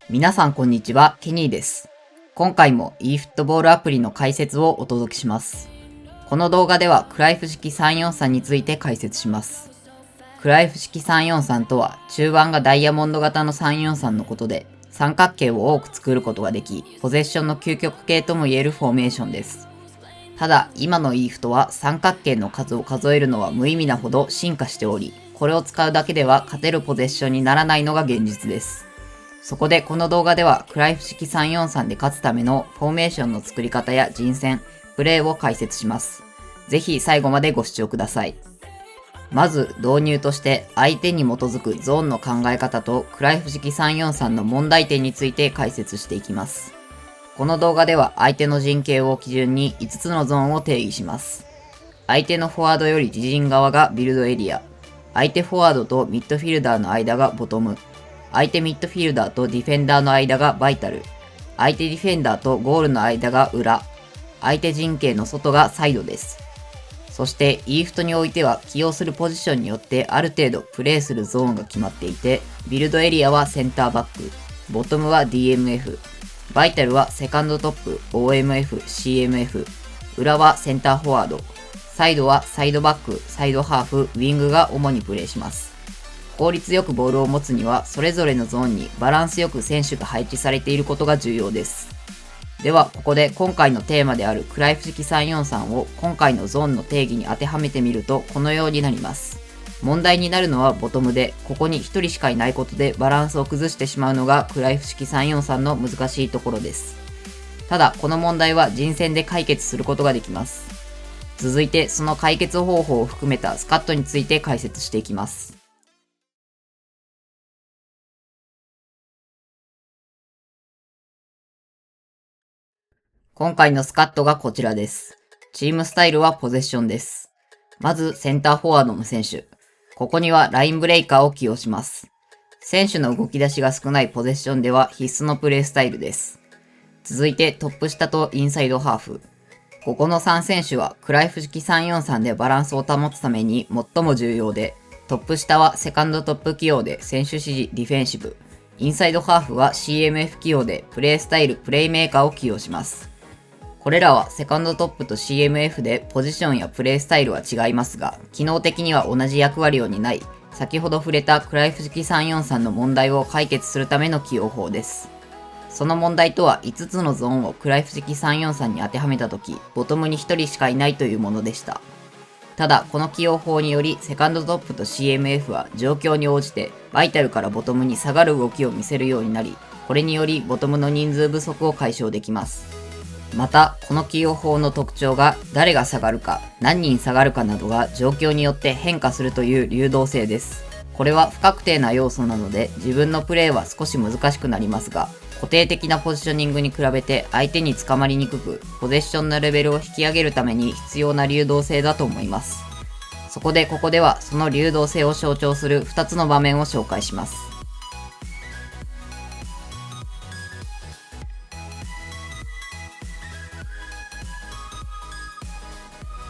皆さんこんにちは、ケニーです。今回も eFootball アプリの解説をお届けします。この動画ではクライフ式343について解説します。クライフ式343とは中盤がダイヤモンド型の343のことで、三角形を多く作ることができ、ポゼッションの究極形とも言えるフォーメーションです。ただ、今の eFoot は三角形の数を数えるのは無意味なほど進化しており、これを使うだけでは勝てるポゼッションにならないのが現実です。そこでこの動画ではクライフ式343で勝つためのフォーメーションの作り方や人選、プレーを解説します。ぜひ最後までご視聴ください。まず導入として相手に基づくゾーンの考え方とクライフ式343の問題点について解説していきます。この動画では相手の陣形を基準に5つのゾーンを定義します。相手のフォワードより自陣側がビルドエリア、相手フォワードとミッドフィルダーの間がボトム、相手ミッドフィルダーとディフェンダーの間がバイタル、相手ディフェンダーとゴールの間が裏、相手陣形の外がサイドです。そして eFoot においては起用するポジションによってある程度プレーするゾーンが決まっていて、ビルドエリアはセンターバック、ボトムは DMF、バイタルはセカンドトップ、OMF、CMF、裏はセンターフォワード、サイドはサイドバック、サイドハーフ、ウィングが主にプレーします。効率よくボールを持つには、それぞれのゾーンにバランスよく選手が配置されていることが重要です。では、ここで今回のテーマであるクライフ式343を今回のゾーンの定義に当てはめてみると、このようになります。問題になるのはボトムで、ここに1人しかいないことでバランスを崩してしまうのがクライフ式343の難しいところです。ただ、この問題は人選で解決することができます。続いて、その解決方法を含めたスカットについて解説していきます。今回のスカットがこちらです。チームスタイルはポゼッションです。まずセンターフォワードの選手。ここにはラインブレイカーを起用します。選手の動き出しが少ないポゼッションでは必須のプレースタイルです。続いてトップ下とインサイドハーフ。ここの3選手はクライフ式343でバランスを保つために最も重要で、トップ下はセカンドトップ起用で選手指示ディフェンシブ。インサイドハーフは CMF 起用でプレースタイルプレイメーカーを起用します。これらはセカンドトップと CMF でポジションやプレイスタイルは違いますが、機能的には同じ役割を担い、先ほど触れたクライフ式343の問題を解決するための起用法です。その問題とは5つのゾーンをクライフ式343に当てはめたとき、ボトムに1人しかいないというものでした。ただ、この起用法により、セカンドトップと CMF は状況に応じて、バイタルからボトムに下がる動きを見せるようになり、これによりボトムの人数不足を解消できます。また、この起用法の特徴が誰が下がるか、何人下がるかなどが状況によって変化するという流動性です。これは不確定な要素なので自分のプレーは少し難しくなりますが、固定的なポジショニングに比べて相手に捕まりにくく、ポゼッションのレベルを引き上げるために必要な流動性だと思います。そこでここではその流動性を象徴する2つの場面を紹介します。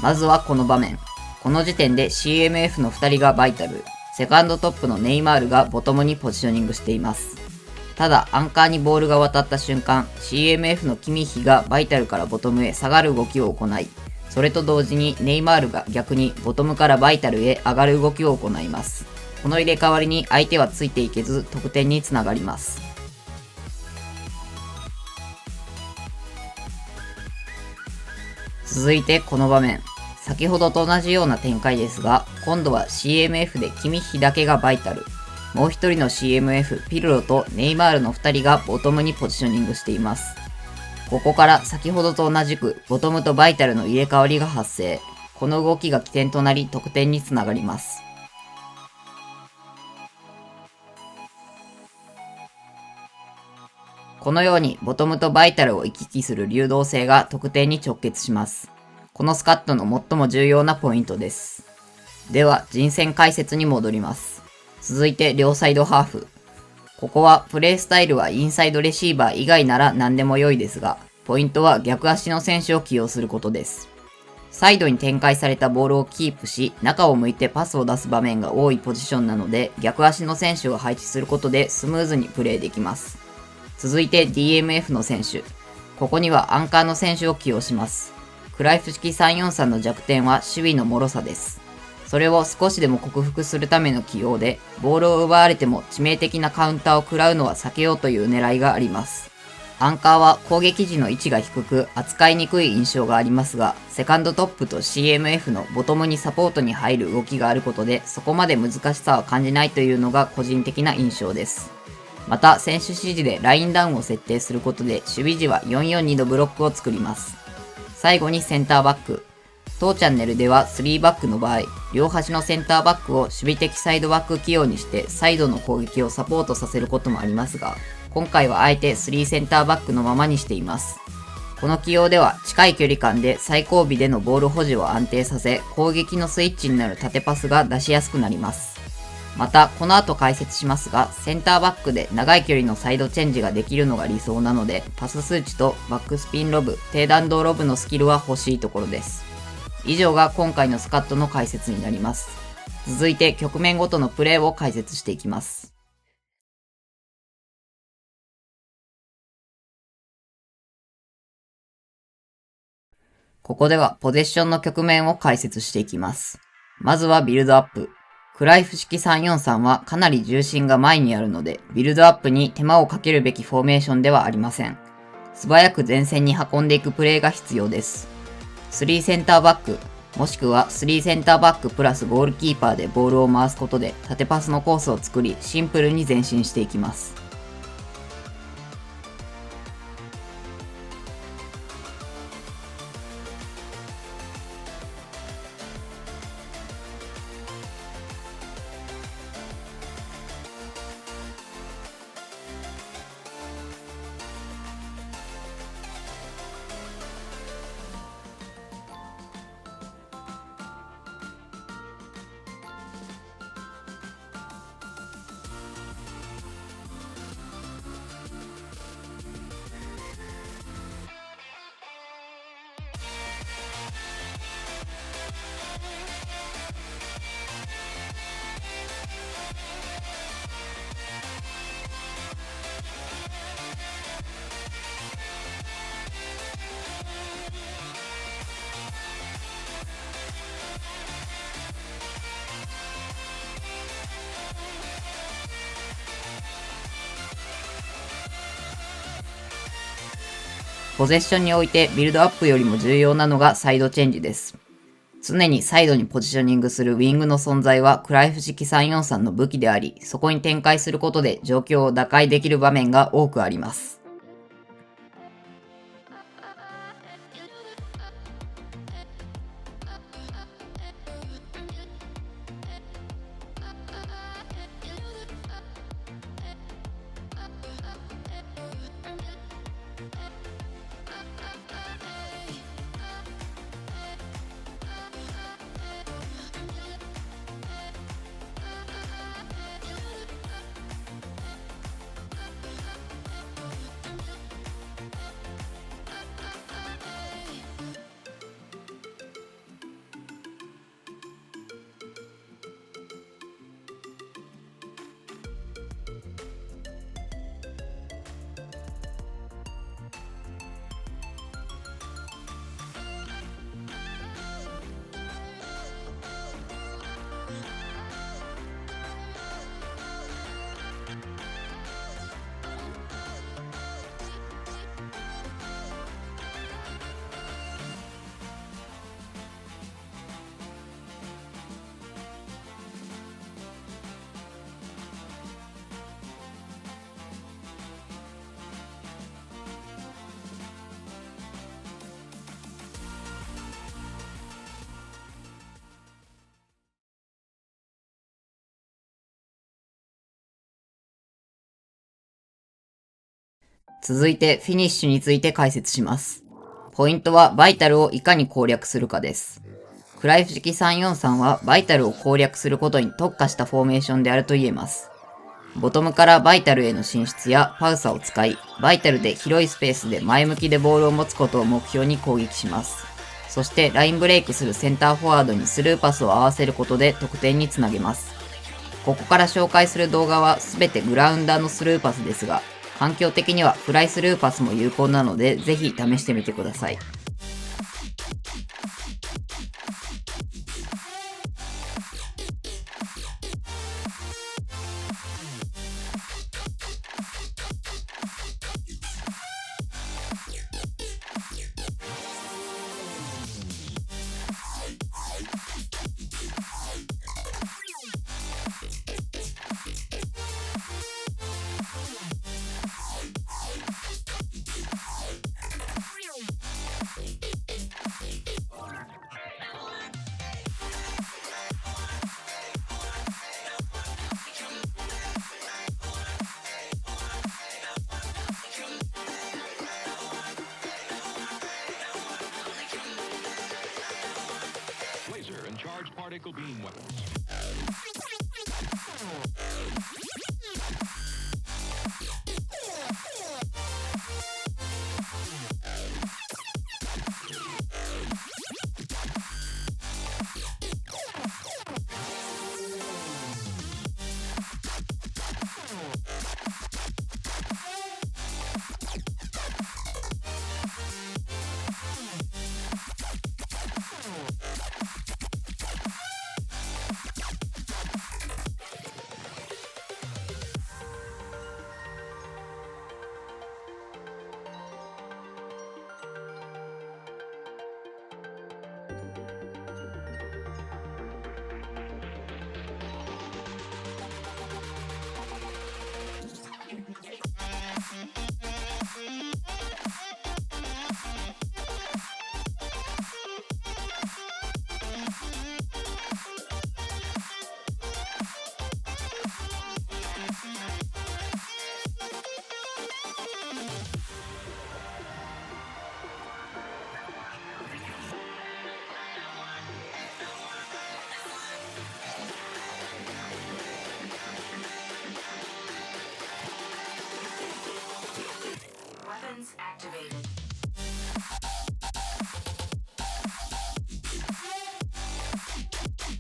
まずはこの場面。この時点で CMF の2人がバイタル、セカンドトップのネイマールがボトムにポジショニングしています。ただ、アンカーにボールが渡った瞬間、CMF のキミッヒがバイタルからボトムへ下がる動きを行い、それと同時にネイマールが逆にボトムからバイタルへ上がる動きを行います。この入れ替わりに相手はついていけず、得点につながります。続いてこの場面。先ほどと同じような展開ですが、今度は CMF でキミッヒだけがバイタル。もう一人の CMF、ピルロとネイマールの2人がボトムにポジショニングしています。ここから先ほどと同じくボトムとバイタルの入れ替わりが発生。この動きが起点となり得点につながります。このようにボトムとバイタルを行き来する流動性が得点に直結します。このスカットの最も重要なポイントです。では人選解説に戻ります。続いて両サイドハーフ。ここはプレースタイルはインサイドレシーバー以外なら何でも良いですが、ポイントは逆足の選手を起用することです。サイドに展開されたボールをキープし、中を向いてパスを出す場面が多いポジションなので、逆足の選手を配置することでスムーズにプレーできます。続いて DMF の選手。ここにはアンカーの選手を起用します。クライフ式343の弱点は守備の脆さです。それを少しでも克服するための起用で、ボールを奪われても致命的なカウンターを食らうのは避けようという狙いがあります。アンカーは攻撃時の位置が低く扱いにくい印象がありますが、セカンドトップと CMF のボトムにサポートに入る動きがあることで、そこまで難しさは感じないというのが個人的な印象です。また、選手指示でラインダウンを設定することで、守備時は442のブロックを作ります。最後にセンターバック。当チャンネルでは3バックの場合、両端のセンターバックを守備的サイドバック起用にしてサイドの攻撃をサポートさせることもありますが、今回はあえて3センターバックのままにしています。この起用では近い距離感で最後尾でのボール保持を安定させ、攻撃のスイッチになる縦パスが出しやすくなります。また、この後解説しますが、センターバックで長い距離のサイドチェンジができるのが理想なので、パス数値とバックスピンロブ、低弾道ロブのスキルは欲しいところです。以上が今回のスカットの解説になります。続いて局面ごとのプレーを解説していきます。ここではポゼッションの局面を解説していきます。まずはビルドアップ。クライフ式343はかなり重心が前にあるので、ビルドアップに手間をかけるべきフォーメーションではありません。素早く前線に運んでいくプレーが必要です。3センターバック、もしくは3センターバックプラスゴールキーパーでボールを回すことで縦パスのコースを作り、シンプルに前進していきます。ポゼッションにおいてビルドアップよりも重要なのがサイドチェンジです。常にサイドにポジショニングするウィングの存在はクライフ式343の武器であり、そこに展開することで状況を打開できる場面が多くあります。続いてフィニッシュについて解説します。ポイントはバイタルをいかに攻略するかです。クライフ式343はバイタルを攻略することに特化したフォーメーションであると言えます。ボトムからバイタルへの進出やパウサを使い、バイタルで広いスペースで前向きでボールを持つことを目標に攻撃します。そしてラインブレイクするセンターフォワードにスルーパスを合わせることで得点につなげます。ここから紹介する動画は全てグラウンダーのスルーパスですが、環境的にはフライスルーパスも有効なので、ぜひ試してみてください。Laser and charged particle beam weapons.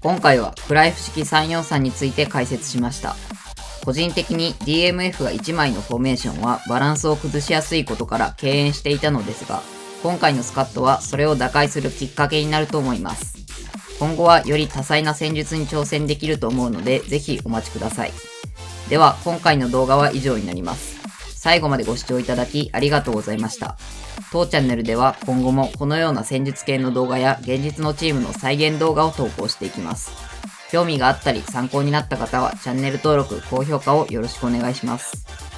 今回はクライフ式343について解説しました。個人的に DMF が1枚のフォーメーションはバランスを崩しやすいことから敬遠していたのですが、今回のスカットはそれを打開するきっかけになると思います。今後はより多彩な戦術に挑戦できると思うので、ぜひお待ちください。では今回の動画は以上になります。最後までご視聴いただきありがとうございました。当チャンネルでは今後もこのような戦術系の動画や現実のチームの再現動画を投稿していきます。興味があったり参考になった方はチャンネル登録、高評価をよろしくお願いします。